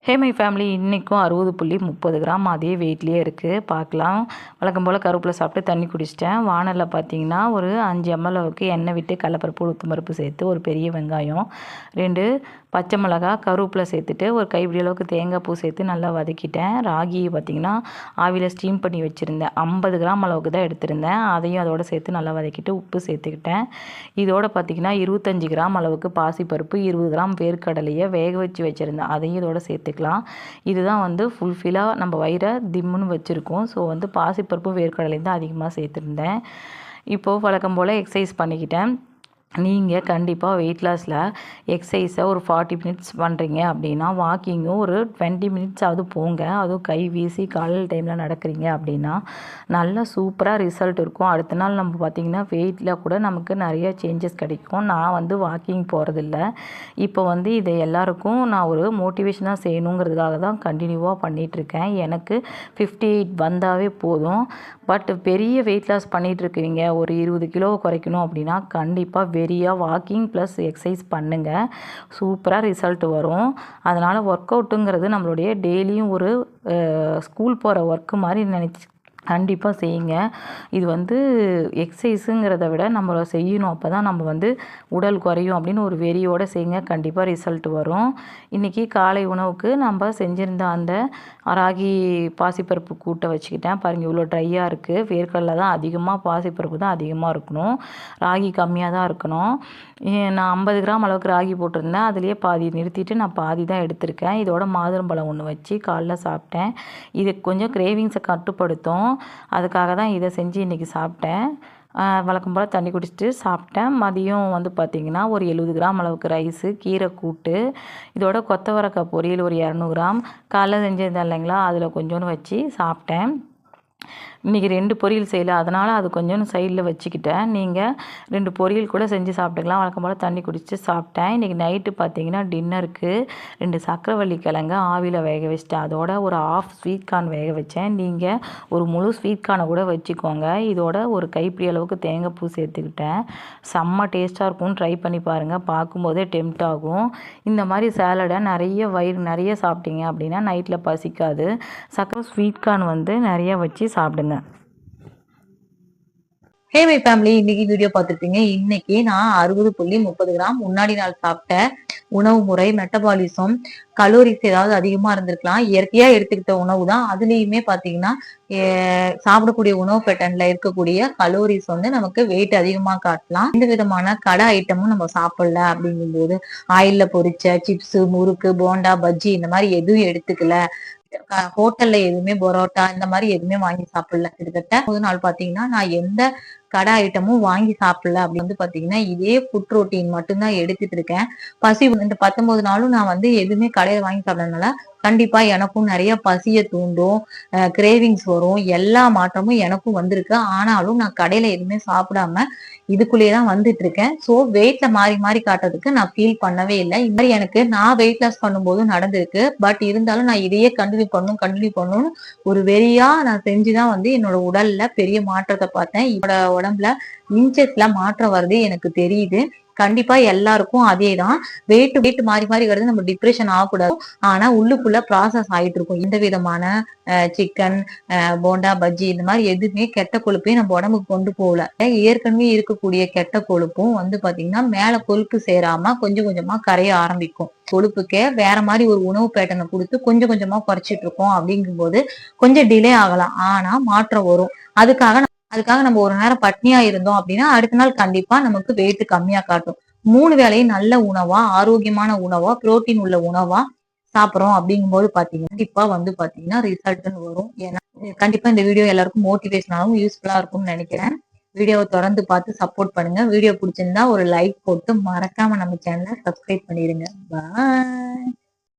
Hey my family, இன்றைக்கும் 60.30 gram அதே வெயிட்லேயே இருக்குது. பார்க்கலாம். வழக்கம் போல் கருவேப்பிலை சாப்பிட்டு தண்ணி குடிச்சிட்டேன். வானலில் பார்த்தீங்கன்னா ஒரு 5 ml அளவுக்கு எண்ணெய் விட்டு கடலைப்பருப்பு உளுத்தம் பருப்பு சேர்த்து ஒரு பெரிய வெங்காயம் 2 பச்சை மிளகா கருவேப்பிலை சேர்த்துட்டு ஒரு கைப்பிடி அளவுக்கு தேங்காய் பூ சேர்த்து நல்லா வதக்கிட்டேன். ராகி பார்த்திங்கன்னா ஆவியில் ஸ்டீம் பண்ணி வச்சுருந்தேன். 50 கிராம் அளவுக்கு தான் எடுத்திருந்தேன். அதையும் அதோடு சேர்த்து நல்லா வதக்கிட்டு உப்பு சேர்த்துக்கிட்டேன். இதோடு பார்த்திங்கன்னா 25 கிராம் அளவுக்கு பாசிப்பருப்பு 20 கிராம் வேர்க்கடலையை வேக வச்சு வச்சுருந்தேன். அதையும் இதோட சேர்த்துக்கலாம். இதுதான் வந்து ஃபுல்ஃபில்லாக நம்ம வயிறை திம்முன்னு வச்சுருக்கோம். ஸோ வந்து பாசிப்பருப்பும் வேர்க்கடலையும் தான் அதிகமாக சேர்த்துருந்தேன். இப்போது வழக்கம் போல் எக்ஸசைஸ் பண்ணிக்கிட்டேன். நீங்கள் கண்டிப்பாக வெயிட் லாஸில் எக்ஸசைஸை ஒரு 40 மினிட்ஸ் பண்ணுறீங்க அப்படின்னா வாக்கிங்கும் ஒரு 20 மினிட்ஸாவது போங்க. அதுவும் கை வீசி காலையில் டைமில் நடக்கிறீங்க அப்படின்னா நல்லா சூப்பராக ரிசல்ட் இருக்கும். அடுத்த நாள் நம்ம பார்த்திங்கன்னா வெயிட்டில் கூட நமக்கு நிறைய சேஞ்சஸ் கிடைக்கும். நான் வந்து வாக்கிங் போகிறதில்ல. இப்போ வந்து இதை எல்லாருக்கும் நான் ஒரு மோட்டிவேஷனாக செய்யணுங்கிறதுக்காக தான் கண்டினியூவாக பண்ணிகிட்ருக்கேன். எனக்கு 58 வந்தாவே போதும். பட் பெரிய வெயிட் லாஸ் பண்ணிகிட்ருக்கீங்க, ஒரு 20 கிலோ குறைக்கணும் அப்படின்னா கண்டிப்பாக வெறியாக வாக்கிங் ப்ளஸ் எக்ஸசைஸ் பண்ணுங்கள். சூப்பராக ரிசல்ட் வரும். அதனால் ஒர்க் அவுட்டுங்கிறது நம்மளுடைய டெய்லியும் ஒரு ஸ்கூல் போகிற ஒர்க்கு மாதிரி நினச்சி கண்டிப்பாக செய்யுங்க. இது வந்து எக்ஸசைஸுங்கிறத விட நம்மளை செய்யணும். அப்போ தான் நம்ம வந்து உடல் குறையும் அப்படின்னு ஒரு வெறியோடு செய்யுங்க. கண்டிப்பாக ரிசல்ட் வரும். இன்றைக்கி காலை உணவுக்கு நம்ம செஞ்சுருந்த அந்த ராகி பாசிப்பருப்பு கூட்டை வச்சுக்கிட்டேன். பாருங்கள், இவ்வளோ ட்ரையாக இருக்குது. வேர்க்கடலை தான் அதிகமாக, பாசிப்பருப்பு தான் அதிகமாக இருக்கணும், ராகி கம்மியாக தான் இருக்கணும். நான் 50 கிராம் அளவுக்கு ராகி போட்டிருந்தேன். அதுலேயே பாதி நிறுத்திட்டு நான் பாதி தான் எடுத்திருக்கேன். இதோட மாதுளம்பழம் ஒன்று வச்சு காலைல சாப்பிட்டேன். இது கொஞ்சம் கிரேவிங்ஸை கட்டுப்படுத்தும். அதுக்காக தான் இதை செஞ்சு இன்றைக்கி சாப்பிட்டேன். வழக்கம் போல் தண்ணி குடிச்சிட்டு சாப்பிட்டேன். மதியம் வந்து பார்த்திங்கன்னா ஒரு 70 கிராம் அளவுக்கு ரைஸு, கீரை கூட்டு, இதோட கொத்தவரக்காய் பொரியல் ஒரு 200 கிராம் காலைல செஞ்சிருந்தேன் இல்லைங்களா, அதில் கொஞ்சோன்னு வச்சு சாப்பிட்டேன். இன்றைக்கி 2 பொரியல் செய்யலை, அதனால் அது கொஞ்சம் சைடில் வச்சுக்கிட்டேன். நீங்கள் 2 பொரியல் கூட செஞ்சு சாப்பிட்டுக்கலாம். வழக்கம் போல் தண்ணி குடிச்சிட்டு சாப்பிட்டேன். இன்றைக்கி நைட்டு பார்த்திங்கன்னா டின்னருக்கு 2 சக்கரவள்ளி கிழங்க ஆவியில் வேக வச்சிட்டேன். அதோட ஒரு ஆஃப் ஸ்வீட் கார்ன் வேக வச்சேன். நீங்கள் ஒரு முழு ஸ்வீட் கார்னை கூட வச்சுக்கோங்க. இதோட ஒரு கைப்பிடி அளவுக்கு தேங்காய் பூ சேர்த்துக்கிட்டேன். செம்ம டேஸ்ட்டாக இருக்கும். ட்ரை பண்ணி பாருங்கள். பார்க்கும்போதே டெம்ட் ஆகும். இந்த மாதிரி சேலடை வயிறு நிறைய சாப்பிட்டீங்க அப்படின்னா நைட்டில் பசிக்காது. சக்கரை ஸ்வீட் கார்ன் வந்து நிறைய வச்சு சாப்பிடுங்க. ஹே மை ஃபேமிலி, இன்னைக்கு வீடியோ பார்த்துருப்பீங்க. இன்னைக்கு நான் 60.30 கிராம் முன்னாடி நாள் சாப்பிட்ட உணவு முறை, மெட்டபாலிசம், கலோரிஸ் ஏதாவது அதிகமா இருந்திருக்கலாம். இயற்கையா எடுத்துக்கிட்ட உணவு தான். அதுலயுமே பாத்தீங்கன்னா சாப்பிடக்கூடிய உணவு பேட்டர்ன்ல இருக்கக்கூடிய கலோரிஸ் வந்து நமக்கு வெயிட் அதிகமா காட்டலாம். எந்த விதமான கடை ஐட்டமும் நம்ம சாப்பிடல அப்படிங்கும் போது ஆயில்ல பொரிச்ச சிப்ஸ், முறுக்கு, போண்டா, பஜ்ஜி இந்த மாதிரி எதுவும் எடுத்துக்கல. ஹோட்டல்ல எதுவுமே பரோட்டா இந்த மாதிரி எதுவுமே வாங்கி சாப்பிடல. கிட்டத்தட்ட ஒரு நாள் பாத்தீங்கன்னா நான் எந்த கடை ஐட்டமும் வாங்கி சாப்பிடல. அப்படி வந்து பாத்தீங்கன்னா இதே ஃபுட் ரோட்டீன் மட்டும்தான் எடுத்துட்டு இருக்கேன். பசி இந்த 19 நாளும் நான் வந்து எதுவுமே கடையில வாங்கி சாப்பிடறதுனால கண்டிப்பா எனக்கும் நிறைய பசிய தூண்டும், கிரேவிங்ஸ் வரும். எல்லா மாற்றமும் எனக்கும் வந்திருக்கு. ஆனாலும் நான் கடையில எதுவுமே சாப்பிடாம இதுக்குள்ளேயேதான் வந்துட்டு இருக்கேன். சோ வெயிட்ல மாறி மாறி காட்டுறதுக்கு நான் ஃபீல் பண்ணவே இல்லை. இந்த மாதிரி எனக்கு நான் வெயிட் லாஸ் பண்ணும்போதும் நடந்திருக்கு. பட் இருந்தாலும் நான் இதையே கண்டினியூ பண்ணணும்னு ஒரு வெறியா நான் செஞ்சுதான் வந்து என்னோட உடல்ல பெரிய மாற்றத்தை பார்த்தேன். என்னோட உடம்புல இன்ச்சஸ்ல மாற்றம் வருது எனக்கு தெரியுது. கண்டிப்பா எல்லாருக்கும் அதேதான். வெயிட் மாறி மாறி வருது. நம்ம டிப்ரெஷன் ஆகக்கூடாது. ஆனா உள்ளுக்குள்ள ப்ராசஸ் ஆயிட்டு இருக்கும். எந்த விதமான சிக்கன், போண்டா, பஜ்ஜி இந்த மாதிரி எதுவுமே கெட்ட கொழுப்பையும் நம்ம உடம்புக்கு கொண்டு போகல. ஏற்கனவே இருக்கக்கூடிய கெட்ட கொழுப்பும் வந்து பாத்தீங்கன்னா மேல கொழுப்பு சேராம கொஞ்சம் கொஞ்சமா கரைய ஆரம்பிக்கும். கொழுப்புக்கே வேற மாதிரி ஒரு உணவு பேட்டர்னை கொடுத்து கொஞ்சம் கொஞ்சமா குறைச்சிட்டு இருக்கோம். அப்படிங்கும் போது கொஞ்சம் டிலே ஆகலாம். ஆனா மாற்றம் வரும். அதுக்காக நம்ம ஒரு நேரம் பட்னியா இருந்தோம் அப்படின்னா அடுத்த நாள் கண்டிப்பா நமக்கு வெயிட் கம்மியா காட்டும். 3 வேளையும் நல்ல உணவா, ஆரோக்கியமான உணவா, புரோட்டீன் உள்ள உணவா சாப்பிடுறோம் அப்படிங்கும் போது பாத்தீங்கன்னா கண்டிப்பா வந்து பாத்தீங்கன்னா ரிசல்ட்னு வரும். ஏன்னா கண்டிப்பா இந்த வீடியோ எல்லாருக்கும் மோட்டிவேஷனாகவும் யூஸ்ஃபுல்லா இருக்கும்னு நினைக்கிறேன். வீடியோவை தொடர்ந்து பார்த்து சப்போர்ட் பண்ணுங்க. வீடியோ பிடிச்சிருந்தா ஒரு லைக் போட்டு மறக்காம நம்ம சேனலை சப்ஸ்கிரைப் பண்ணிடுங்க. பாய்.